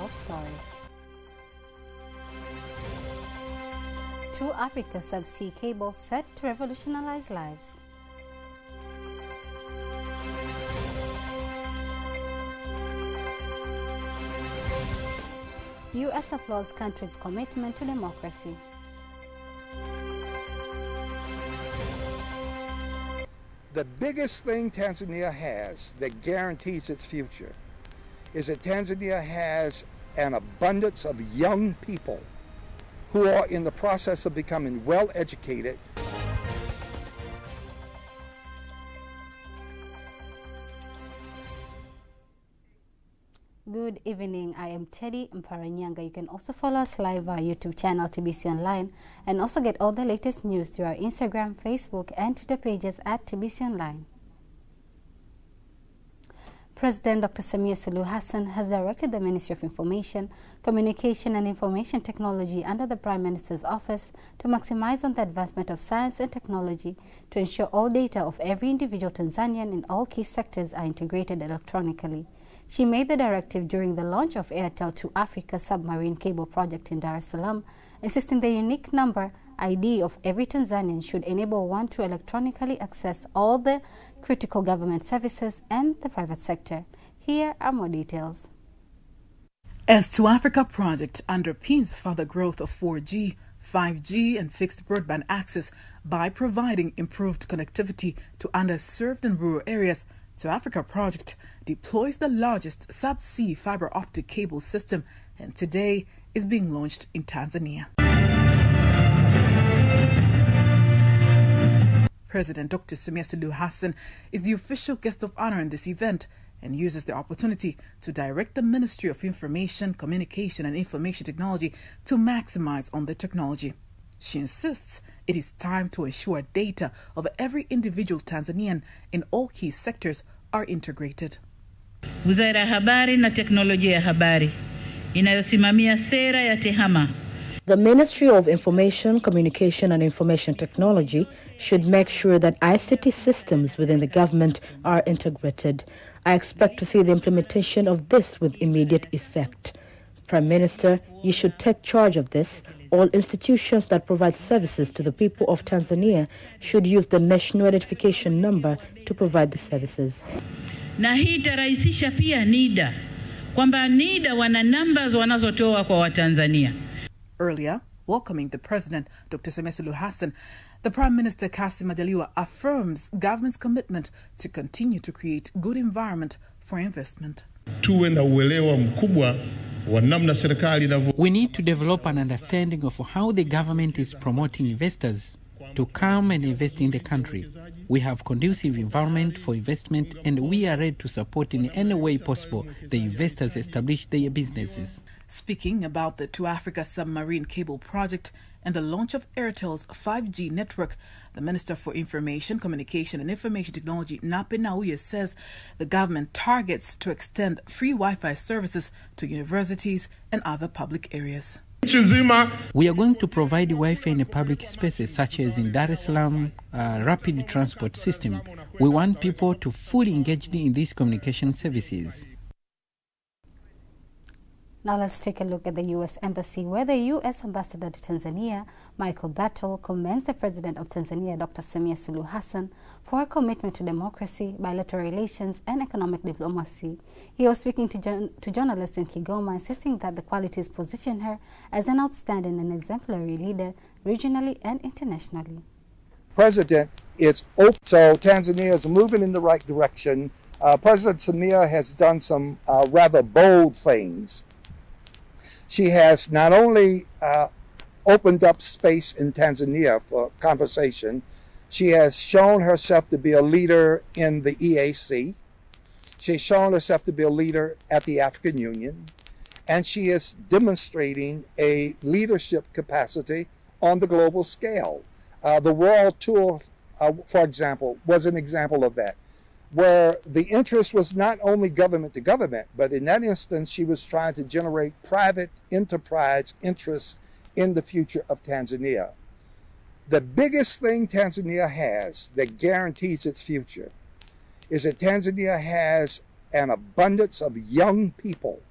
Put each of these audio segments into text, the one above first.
of stories. To Africa subsea cable set to revolutionize lives. U.S. applauds country's commitment to democracy. The biggest thing Tanzania has that guarantees its future is that Tanzania has an abundance of young people who are in the process of becoming well-educated. Good evening, I am Teddy Mparanyanga. You can also follow us live on our YouTube channel TBC Online and also get all the latest news through our Instagram, Facebook and Twitter pages at TBC Online. President Dr. Samia Suluhu Hassan has directed the Ministry of Information, Communication and Information Technology under the Prime Minister's Office to maximize on the advancement of science and technology to ensure all data of every individual Tanzanian in all key sectors are integrated electronically. She made the directive during the launch of Airtel to Africa submarine cable project in Dar es Salaam, insisting the unique number ID of every Tanzanian should enable one to electronically access all the critical government services and the private sector. Here are more details. As To Africa project underpins further growth of 4G, 5G and fixed broadband access by providing improved connectivity to underserved and rural areas, To Africa project deploys the largest subsea fiber optic cable system and today is being launched in Tanzania. President Dr. Samia Suluhu Hassan is the official guest of honor in this event and uses the opportunity to direct the Ministry of Information, Communication and Information Technology to maximize on the technology. She insists it is time to ensure data of every individual Tanzanian in all key sectors are integrated. Wizara ya Habari na Teknolojia ya Habari inayosimamia sera ya TEHAMA. The Ministry of Information, Communication and Information Technology should make sure that ICT systems within the government are integrated. I expect to see the implementation of this with immediate effect. Prime Minister, you should take charge of this. All institutions that provide services to the people of Tanzania should use the national identification number to provide the services. Na hii itarahisisha pia NIDA, kwamba NIDA wana numbers wanazotoa kwa Watanzania. Earlier, welcoming the President, Dr. Samia Suluhu Hassan, the Prime Minister Kassim Majaliwa affirms government's commitment to continue to create good environment for investment. Tuwe na uelewa mkubwa wa namna serikali inavyo. We need to develop an understanding of how the government is promoting investors to come and invest in the country. We have conducive environment for investment and we are ready to support in any way possible the investors establish their businesses. Speaking about the To Africa submarine cable project and the launch of Airtel's 5G network, the Minister for Information, Communication and Information Technology, Nape Nnauye, says the government targets to extend free Wi-Fi services to universities and other public areas. We are going to provide Wi-Fi in public spaces such as in Dar es Salaam rapid transport system. We want people to fully engage in these communication services. Now let's take a look at the U.S. Embassy, where the U.S. Ambassador to Tanzania, Michael Battle, commends the President of Tanzania, Dr. Samia Suluhu Hassan, for her commitment to democracy, bilateral relations and economic diplomacy. He was speaking to journalists in Kigoma, insisting that the qualities position her as an outstanding and exemplary leader regionally and internationally. President, it's open, so Tanzania is moving in the right direction. President Samia has done some rather bold things. She has not only opened up space in Tanzania for conversation, she has shown herself to be a leader in the EAC. She's shown herself to be a leader at the African Union. And she is demonstrating a leadership capacity on the global scale. The World Tour, for example, was an example of that, where the interest was not only government to government, but in that instance, she was trying to generate private enterprise interest in the future of Tanzania. The biggest thing Tanzania has that guarantees its future is that Tanzania has an abundance of young people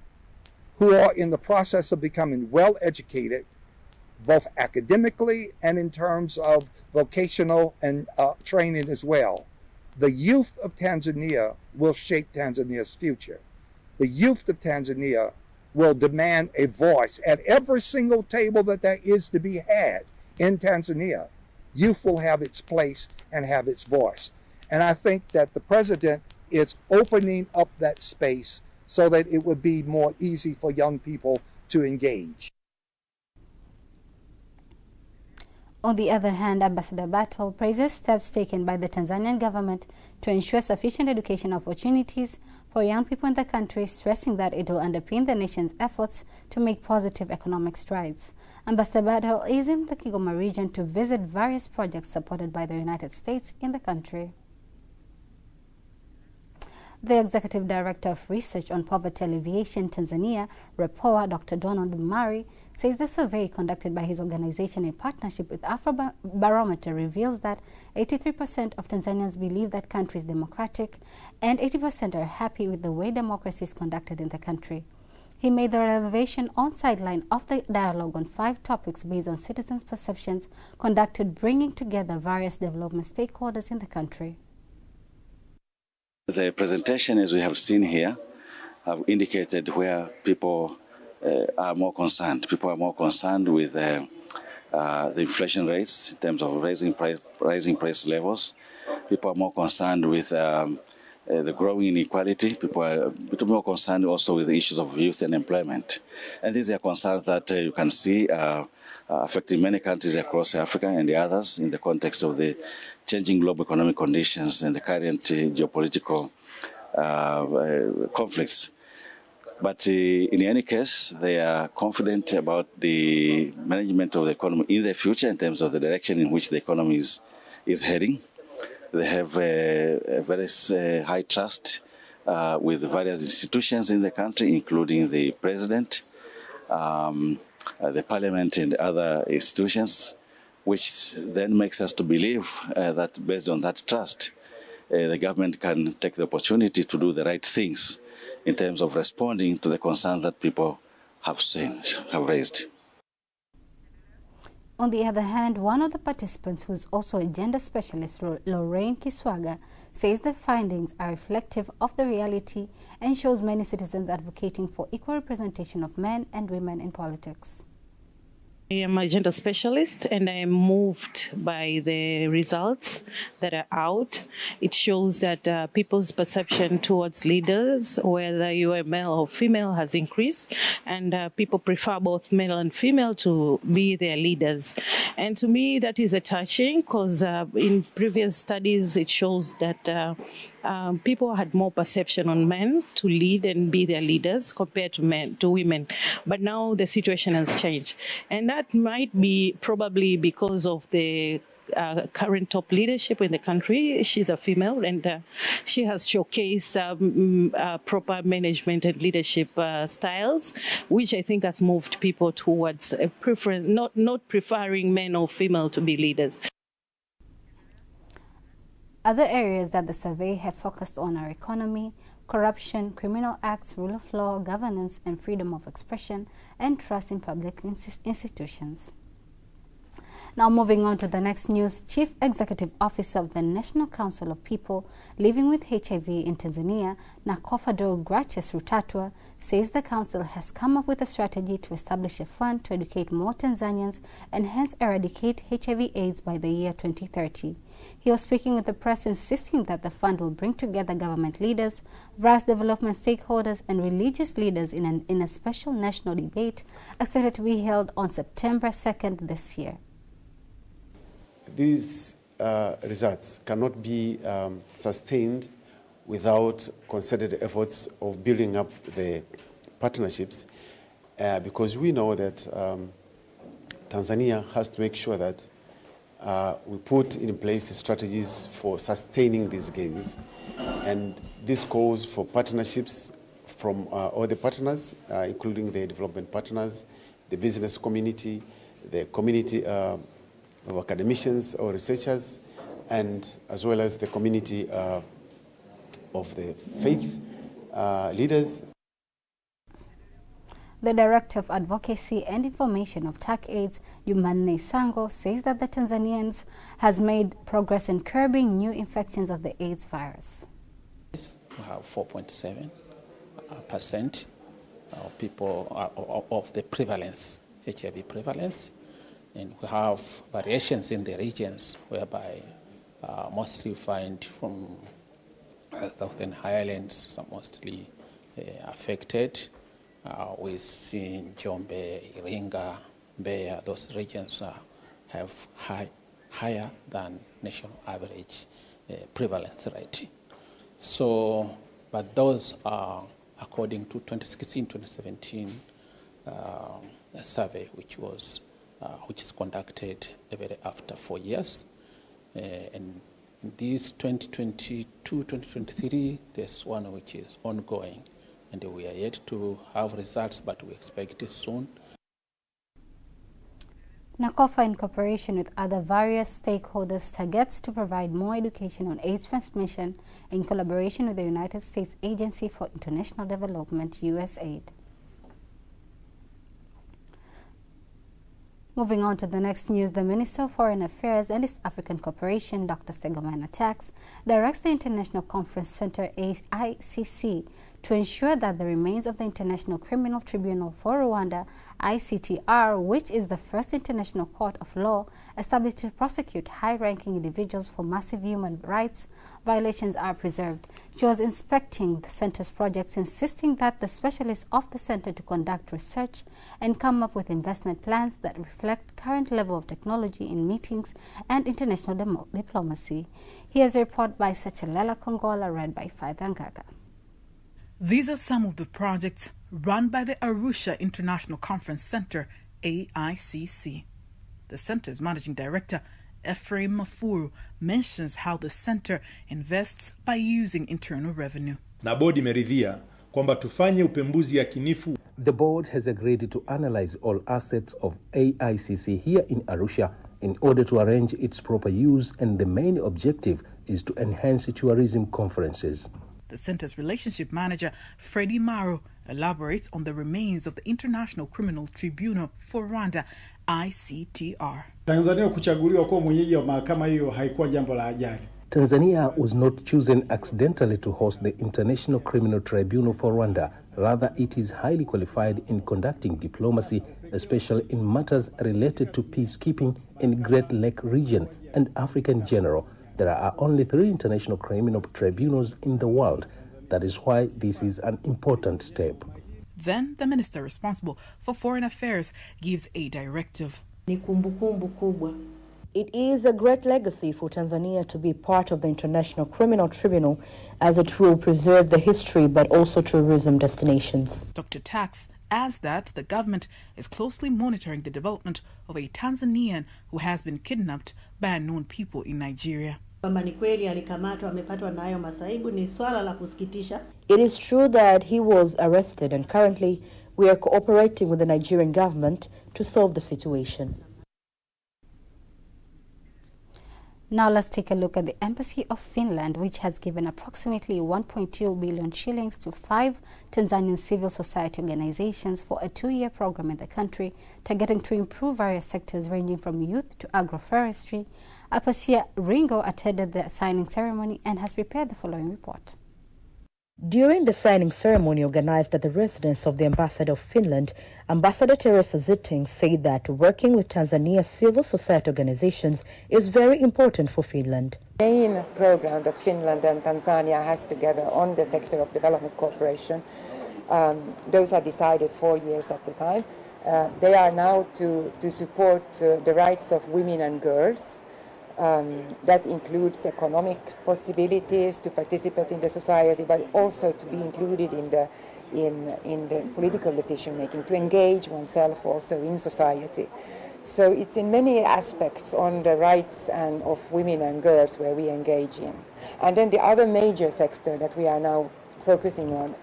who are in the process of becoming well educated, both academically and in terms of vocational and training as well. The youth of Tanzania will shape Tanzania's future. The youth of Tanzania will demand a voice at every single table that there is to be had in Tanzania. Youth will have its place and have its voice. And I think that the president is opening up that space so that it would be more easy for young people to engage. On the other hand, Ambassador Battle praises steps taken by the Tanzanian government to ensure sufficient education opportunities for young people in the country, stressing that it will underpin the nation's efforts to make positive economic strides. Ambassador Battle is in the Kigoma region to visit various projects supported by the United States in the country. The Executive Director of Research on Poverty Alleviation Tanzania, REPOA, Dr. Donald Mari, says the survey conducted by his organization in partnership with Afrobarometer reveals that 83% of Tanzanians believe that country is democratic and 80% are happy with the way democracy is conducted in the country. He made the revelation on sideline of the dialogue on 5 topics based on citizens' perceptions conducted, bringing together various development stakeholders in the country. The presentation, as we have seen here, have indicated where people are more concerned. People are more concerned with the inflation rates in terms of rising price levels. People are more concerned with the growing inequality. People are more concerned also with the issues of youth and employment. And these are concerns that you can see affecting many countries across Africa and the others in the context of the changing global economic conditions and the current geopolitical conflicts. But in any case, they are confident about the management of the economy in the future in terms of the direction in which the economy is heading. They have a very high trust with various institutions in the country, including the president, the parliament and other institutions, which then makes us to believe that based on that trust, the government can take the opportunity to do the right things in terms of responding to the concerns that people have raised. On the other hand, one of the participants, who is also a gender specialist, Lorraine Kiswaga, says the findings are reflective of the reality and shows many citizens advocating for equal representation of men and women in politics. I am a gender specialist and I am moved by the results that are out. It shows that people's perception towards leaders, whether you are male or female, has increased, and people prefer both male and female to be their leaders. And to me, that is a touching, because in previous studies, it shows that people had more perception on men to lead and be their leaders compared to women. But now the situation has changed. And that might be probably because of the current top leadership in the country. She's a female, and she has showcased proper management and leadership styles, which I think has moved people towards a preference, not preferring men or female to be leaders. Other areas that the survey have focused on are economy, corruption, criminal acts, rule of law, governance, and freedom of expression, and trust in public institutions. Now moving on to the next news, Chief Executive Officer of the National Council of People Living with HIV in Tanzania, Nakofado Gracious Rutatwa, says the council has come up with a strategy to establish a fund to educate more Tanzanians and hence eradicate HIV/AIDS by the year 2030. He was speaking with the press, insisting that the fund will bring together government leaders, various development stakeholders, and religious leaders in a special national debate expected to be held on September 2nd this year. These results cannot be sustained without concerted efforts of building up the partnerships, because we know that Tanzania has to make sure that we put in place strategies for sustaining these gains. And this calls for partnerships from all the partners, including the development partners, the business community, the community of academicians or researchers, and as well as the community of the faith leaders. The Director of Advocacy and Information of TAC-AIDS, Jumanne Sango, says that the Tanzanians has made progress in curbing new infections of the AIDS virus. We have 4.7% of people of the prevalence, HIV prevalence, and we have variations in the regions whereby mostly find from Southern Highlands, some mostly affected. We see Njombe, Iringa, Mbeya, those regions have higher than national average prevalence rate. So, but those are according to 2016-2017 survey, which is conducted every after 4 years, and this 2022-2023, there's one which is ongoing, and we are yet to have results, but we expect it soon. NACOFA, in cooperation with other various stakeholders, targets to provide more education on AIDS transmission in collaboration with the United States Agency for International Development, USAID. Moving on to the next news, the Minister of Foreign Affairs and East African Cooperation, Dr. Stegomena Tax, directs the International Conference Center, ICC, to ensure that the remains of the International Criminal Tribunal for Rwanda, ICTR, which is the first international court of law established to prosecute high-ranking individuals for massive human rights violations, are preserved. She was inspecting the center's projects, insisting that the specialists of the center to conduct research and come up with investment plans that reflect current level of technology in meetings and international diplomacy. Here's a report by Sechelela Kongola, read by Faithangaga. These are some of the projects run by the Arusha International Conference Center, AICC. The center's managing director, Ephraim Mafuru, mentions how the center invests by using internal revenue. Na bodi imeridhia kwamba tufanye upembuzi yakinifu. The board has agreed to analyze all assets of AICC here in Arusha in order to arrange its proper use, and the main objective is to enhance tourism conferences. The center's relationship manager, Freddie Maro, elaborates on the remains of the International Criminal Tribunal for Rwanda, ICTR. Tanzania kuchaguliwa kuwa mwenyeji wa mahakama hiyo haikuwa jambo la ajali. Tanzania was not chosen accidentally to host the International Criminal Tribunal for Rwanda. Rather, it is highly qualified in conducting diplomacy, especially in matters related to peacekeeping in Great Lake region and Africa in general. There are only 3 international criminal tribunals in the world. That is why this is an important step. Then the minister responsible for foreign affairs gives a directive. It is a great legacy for Tanzania to be part of the International Criminal Tribunal, as it will preserve the history but also tourism destinations. Dr. Tax adds that the government is closely monitoring the development of a Tanzanian who has been kidnapped by unknown people in Nigeria. It is true that he was arrested, and currently we are cooperating with the Nigerian government to solve the situation. Now let's take a look at the Embassy of Finland, which has given approximately 1.2 billion shillings to 5 Tanzanian civil society organizations for a 2-year program in the country, targeting to improve various sectors ranging from youth to agroforestry. Apasia Ringo attended the signing ceremony and has prepared the following report. During the signing ceremony organized at the residence of the Ambassador of Finland, Ambassador Teresa Zitting said that working with Tanzania's civil society organizations is very important for Finland. The main program that Finland and Tanzania has together on the sector of development cooperation, those are decided 4 years at the time. They are now to support the rights of women and girls. That includes economic possibilities to participate in the society, but also to be included in the political decision making, to engage oneself also in society. So it's in many aspects on the rights of women and girls where we engage in. And then the other major sector that we are now focusing on,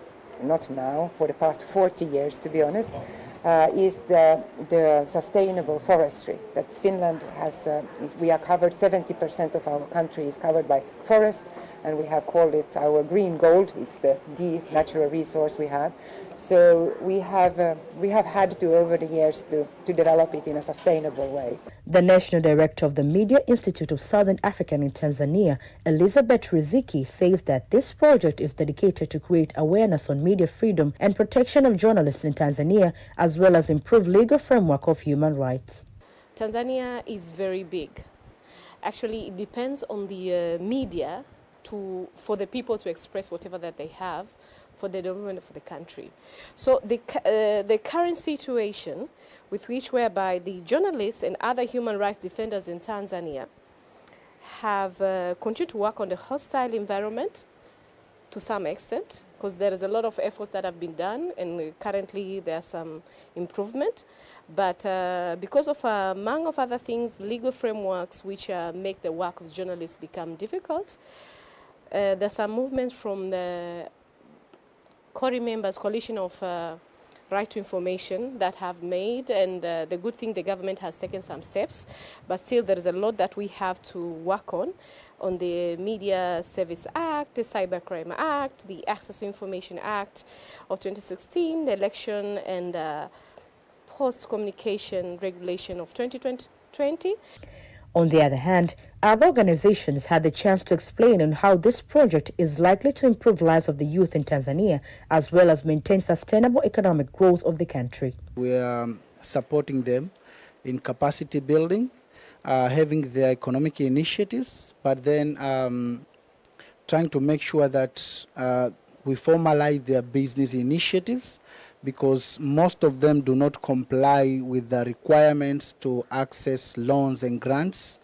not now, for the past 40 years to be honest, is the sustainable forestry that Finland has. We are covered, 70% of our country is covered by forest, and we have called it our green gold. It's the natural resource we have. So we have had to, over the years, to develop it in a sustainable way. The National Director of the Media Institute of Southern Africa in Tanzania, Elizabeth Riziki, says that this project is dedicated to create awareness on media freedom and protection of journalists in Tanzania, as well as improve legal framework of human rights. Tanzania is very big. Actually, it depends on the media for the people to express whatever that they have for the development of the country. So the current situation with which whereby the journalists and other human rights defenders in Tanzania have continued to work on the hostile environment to some extent, because there is a lot of efforts that have been done, and currently there's some improvement. But because of, among of other things, legal frameworks which make the work of journalists become difficult, there's some movements from the CORI members, Coalition of Right to Information, that have made, and the good thing, the government has taken some steps, but still there is a lot that we have to work on the Media Service Act, the Cybercrime Act, the Access to Information Act of 2016, the Election and Post-Communication Regulation of 2020. On the other hand, other organizations had the chance to explain on how this project is likely to improve lives of the youth in Tanzania, as well as maintain sustainable economic growth of the country. We are supporting them in capacity building, having their economic initiatives, but then trying to make sure that we formalize their business initiatives, because most of them do not comply with the requirements to access loans and grants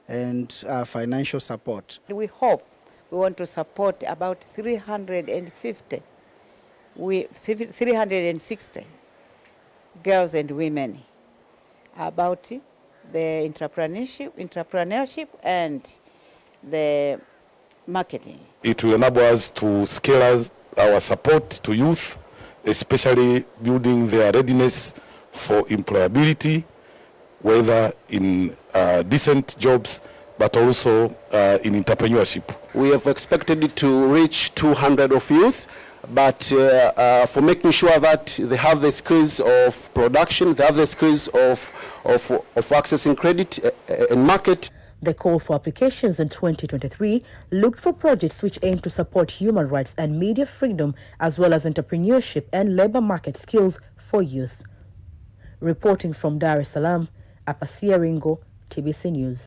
and financial support. We want to support about 360 girls and women about the entrepreneurship and the marketing. It will enable us to scale our support to youth, especially building their readiness for employability, whether in decent jobs, but also in entrepreneurship. We have expected it to reach 200 of youth, but for making sure that they have the skills of production, they have the skills of accessing credit and market. The call for applications in 2023 looked for projects which aim to support human rights and media freedom, as well as entrepreneurship and labor market skills for youth. Reporting from Dar es Salaam, Apasia Ringo, TBC News.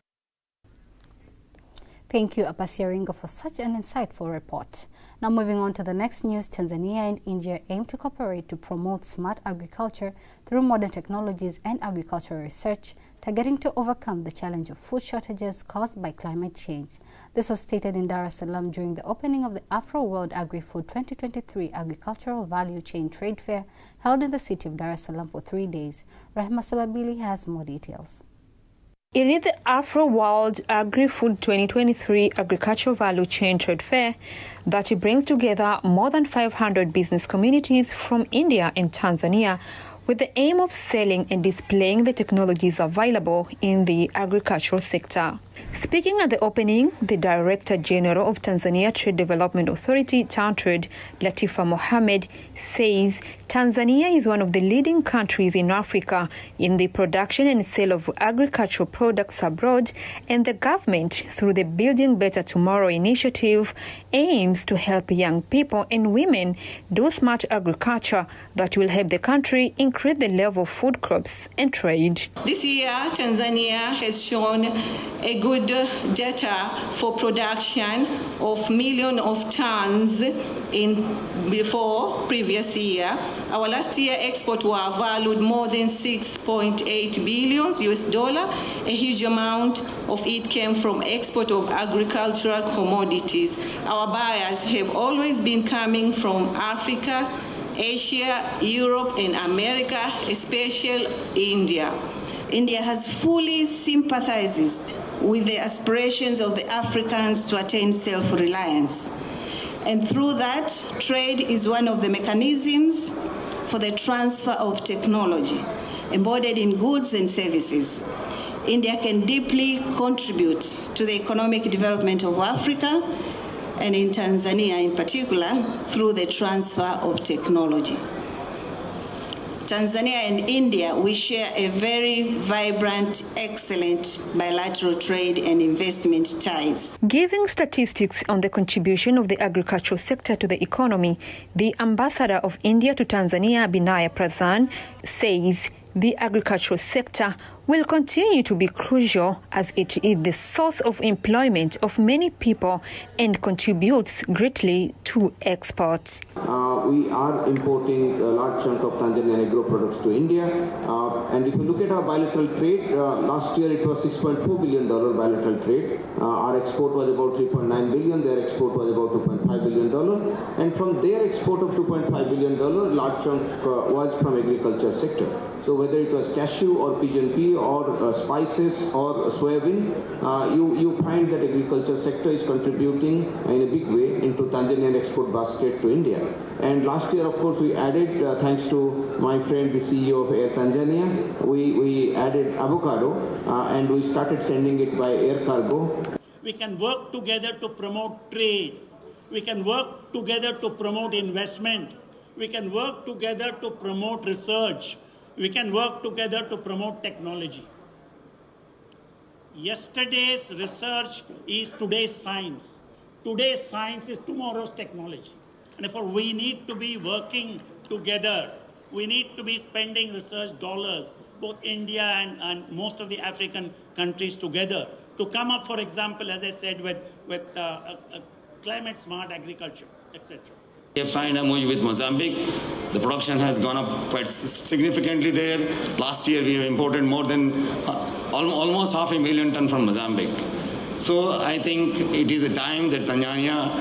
Thank you, Apasia Ringo, for such an insightful report. Now moving on to the next news, Tanzania and India aim to cooperate to promote smart agriculture through modern technologies and agricultural research, targeting to overcome the challenge of food shortages caused by climate change. This was stated in Dar es Salaam during the opening of the Afro World Agri-Food 2023 Agricultural Value Chain Trade Fair held in the city of Dar es Salaam for 3 days. Rahma Sababili has more details. It is the Afro World Agri-Food 2023 Agricultural Value Chain Trade Fair that brings together more than 500 business communities from India and Tanzania, with the aim of selling and displaying the technologies available in the agricultural sector. Speaking at the opening, the Director General of Tanzania Trade Development Authority, TanTrade, Latifa Mohammed, says Tanzania is one of the leading countries in Africa in the production and sale of agricultural products abroad, and the government, through the Building Better Tomorrow initiative, aims to help young people and women do smart agriculture that will help the country increase the level of food crops and trade. This year, Tanzania has shown a good data for production of millions of tons before previous year. Our last year export were valued more than $6.8 billion US. A huge amount of it came from export of agricultural commodities. Our buyers have always been coming from Africa, Asia, Europe, and America, especially India. India has fully sympathized with the aspirations of the Africans to attain self-reliance. And through that, trade is one of the mechanisms for the transfer of technology embodied in goods and services. India can deeply contribute to the economic development of Africa, and in Tanzania in particular, through the transfer of technology. Tanzania and India, we share a very vibrant, excellent bilateral trade and investment ties. Giving statistics on the contribution of the agricultural sector to the economy, the ambassador of India to Tanzania, Binaya Pradhan, says the agricultural sector will continue to be crucial as it is the source of employment of many people and contributes greatly to exports. We are importing a large chunk of Tanzanian agro products to India. And if you look at our bilateral trade, last year it was $6.4 billion bilateral trade. Our export was about $3.9 billion, their export was about $2.5 billion. And from their export of $2.5 billion, large chunk was from agriculture sector. So whether it was cashew or pigeon pea or spices or soybean, you find that agriculture sector is contributing in a big way into Tanzanian export basket to India. And last year, of course, we added, thanks to my friend, the CEO of Air Tanzania, we added avocado and we started sending it by air cargo. We can work together to promote trade. We can work together to promote investment. We can work together to promote research. We can work together to promote technology. Yesterday's research is today's science. Today's science is tomorrow's technology. And therefore, we need to be working together. We need to be spending research dollars, both India and most of the African countries together, to come up, for example, as I said, with climate smart agriculture, etc. We have signed a MOU with Mozambique. The production has gone up quite significantly there. Last year we have imported more than almost 500,000 tons from Mozambique. So I think it is a time that Tanzania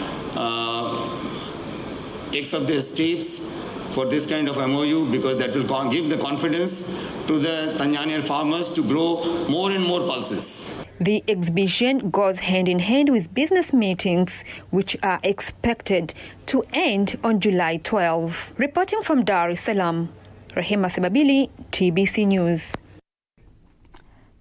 takes up their steps for this kind of MOU, because that will give the confidence to the Tanzanian farmers to grow more and more pulses. The exhibition goes hand in hand with business meetings, which are expected to end on July 12. Reporting from Dar es Salaam, Rehema Sebabili, TBC News.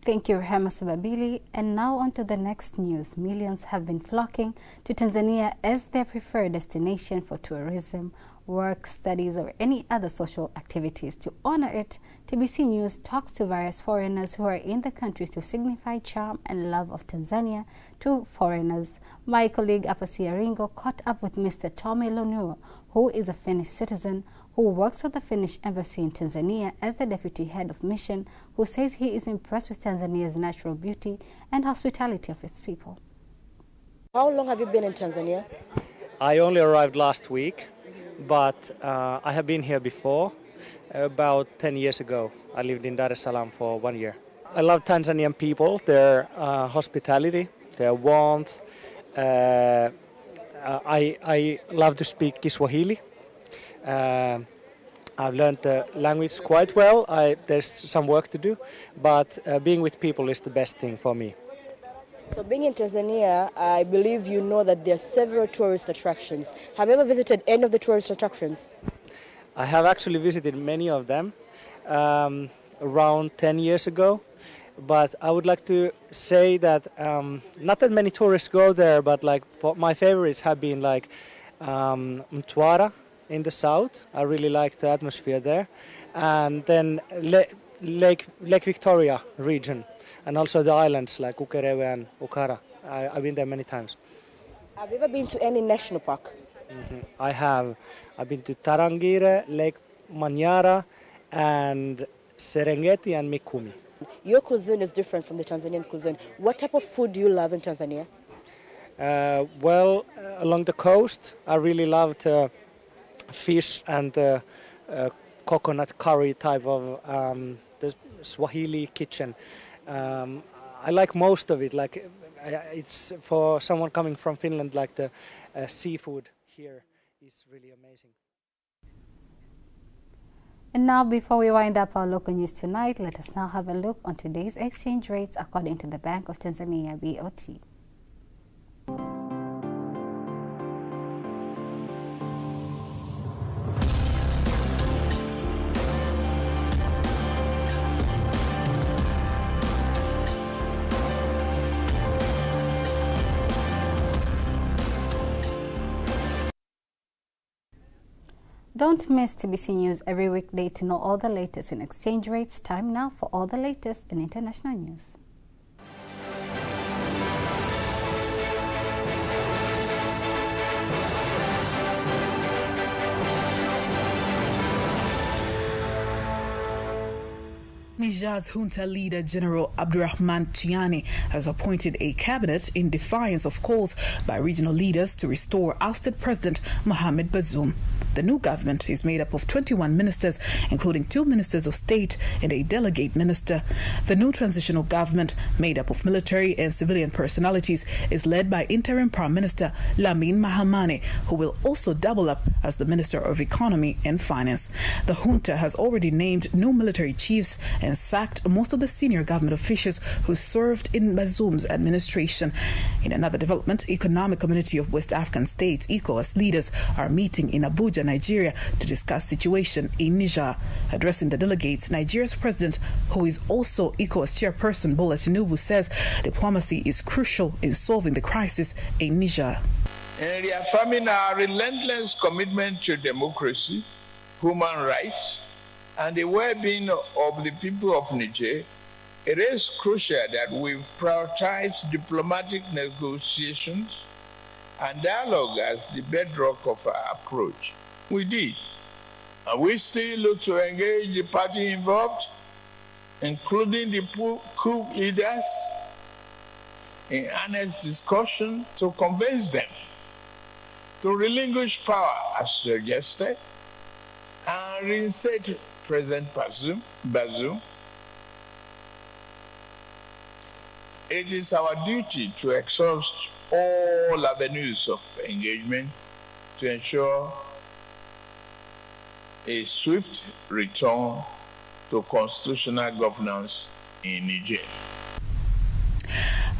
Thank you, Rehema Sebabili. And now on to the next news. Millions have been flocking to Tanzania as their preferred destination for tourism, work, studies, or any other social activities. To honor it, TBC News talks to various foreigners who are in the country to signify charm and love of Tanzania to foreigners. My colleague Apasia Ringo caught up with Mr. Tommy Lonua, who is a Finnish citizen who works with the Finnish embassy in Tanzania as the deputy head of mission, who says he is impressed with Tanzania's natural beauty and hospitality of its people. How long have you been in Tanzania? I only arrived last week, but I have been here before, about 10 years ago. I lived in Dar es Salaam for 1 year. I love Tanzanian people, their hospitality, their warmth. I love to speak Kiswahili. I've learned the language quite well. There's some work to do, but being with people is the best thing for me. So being in Tanzania, I believe you know that there are several tourist attractions. Have you ever visited any of the tourist attractions? I have actually visited many of them around 10 years ago, but I would like to say that not that many tourists go there, but like my favorites have been like Mtwara in the south. I really like the atmosphere there, and then Lake Victoria region, and also the islands like Ukerewe and Ukara. I've been there many times. Have you ever been to any national park? I have. I've been to Tarangire, Lake Manyara, and Serengeti and Mikumi. Your cuisine is different from the Tanzanian cuisine. What type of food do you love in Tanzania? Well, along the coast, I really loved fish and coconut curry type of the Swahili kitchen. I like most of it. Like it's for someone coming from Finland, like the seafood here is really amazing. And now, before we wind up our local news tonight, let us now have a look on today's exchange rates according to the Bank of Tanzania, BOT. Don't miss TBC News every weekday to know all the latest in exchange rates. Time now for all the latest in international news. Niger's junta leader, General Abdurrahman Chiani, has appointed a cabinet in defiance of calls by regional leaders to restore ousted President Mohamed Bazoum. The new government is made up of 21 ministers, including 2 ministers of state and a delegate minister. The new transitional government, made up of military and civilian personalities, is led by interim Prime Minister Lamine Mahamane, who will also double up as the Minister of Economy and Finance. The junta has already named new military chiefs and sacked most of the senior government officials who served in Bazoum's administration. In another development, Economic Community of West African States, ECOWAS leaders are meeting in Abuja, Nigeria, to discuss situation in Niger. Addressing the delegates, Nigeria's president, who is also ECOWAS chairperson, Bola Tinubu, says diplomacy is crucial in solving the crisis in Niger. In reaffirming our relentless commitment to democracy, human rights, and the well-being of the people of Niger, it is crucial that we prioritize diplomatic negotiations and dialogue as the bedrock of our approach. We did. And we still look to engage the party involved, including the coup leaders, in honest discussion to convince them to relinquish power as suggested and reinstate President Bazoum. It is our duty to exhaust all avenues of engagement to ensure a swift return to constitutional governance in Niger.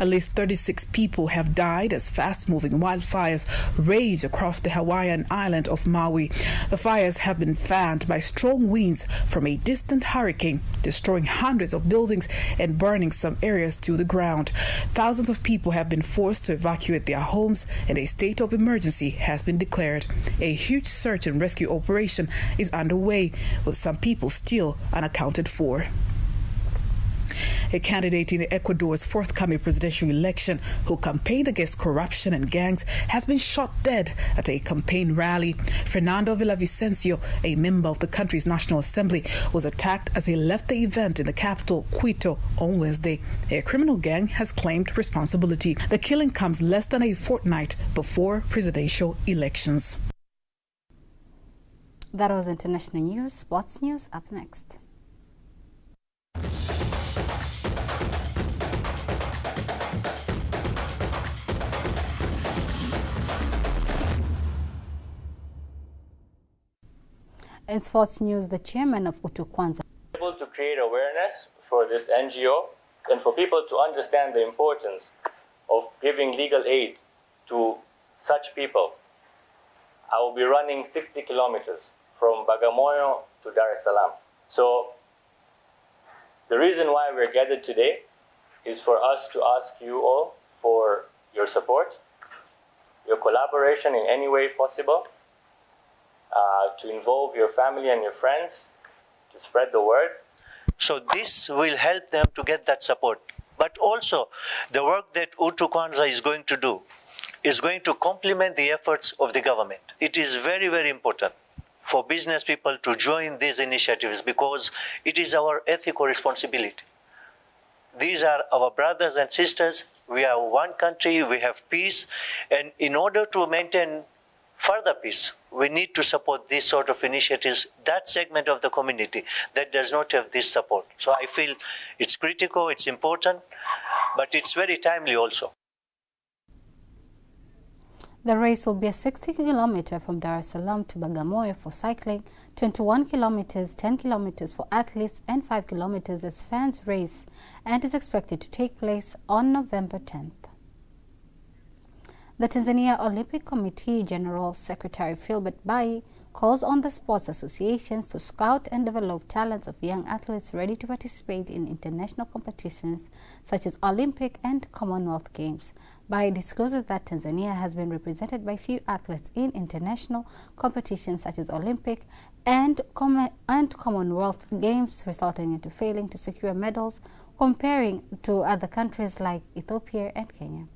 At least 36 people have died as fast-moving wildfires rage across the Hawaiian island of Maui. The fires have been fanned by strong winds from a distant hurricane, destroying hundreds of buildings and burning some areas to the ground. Thousands of people have been forced to evacuate their homes, and a state of emergency has been declared. A huge search and rescue operation is underway, with some people still unaccounted for. A candidate in Ecuador's forthcoming presidential election who campaigned against corruption and gangs has been shot dead at a campaign rally. Fernando Villavicencio, a member of the country's National Assembly, was attacked as he left the event in the capital, Quito, on Wednesday. A criminal gang has claimed responsibility. The killing comes less than a fortnight before presidential elections. That was international news. Sports news up next. In sports news, the chairman of Utu Kwanza able to create awareness for this NGO and for people to understand the importance of giving legal aid to such people. I will be running 60 kilometers from Bagamoyo to Dar es Salaam. So the reason why we're gathered today is for us to ask you all for your support, your collaboration in any way possible, to involve your family and your friends, to spread the word. So this will help them to get that support. But also, the work that Utu Kwanza is going to do is going to complement the efforts of the government. It is very, very important for business people to join these initiatives because it is our ethical responsibility. These are our brothers and sisters. We are one country, we have peace, and in order to maintain further peace, we need to support these sort of initiatives, that segment of the community that does not have this support. So I feel it's critical, it's important, but it's very timely also. The race will be a 60 kilometer from Dar es Salaam to Bagamoyo for cycling, 21 kilometers, 10 kilometers for athletes, and 5 kilometers as fans race, and is expected to take place on November 10th. The Tanzania Olympic Committee General Secretary Philbert Bai calls on the sports associations to scout and develop talents of young athletes ready to participate in international competitions such as Olympic and Commonwealth Games. Bai discloses that Tanzania has been represented by few athletes in international competitions such as Olympic and Commonwealth Games, resulting into failing to secure medals comparing to other countries like Ethiopia and Kenya.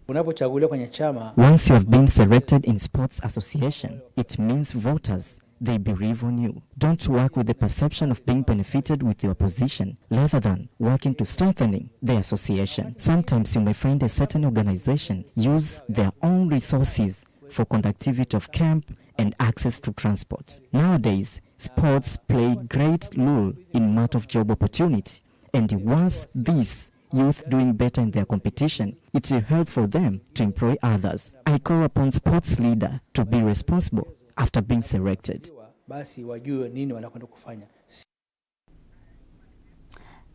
Once you have been selected in sports association, it means voters, they believe on you. Don't work with the perception of being benefited with your position, rather than working to strengthening the association. Sometimes you may find a certain organization use their own resources for conductivity of camp and access to transport. Nowadays, sports play a great role in matter of job opportunity, and once these youth doing better in their competition, it will help for them to employ others. I call upon sports leader to be responsible after being selected.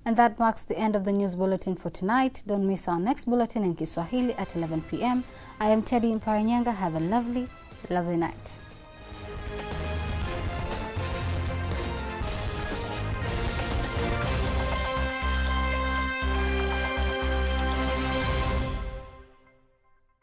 And that marks the end of the news bulletin for tonight. Don't miss our next bulletin in Kiswahili at 11 p.m. I am Teddy Mparanyanga. Have a lovely night.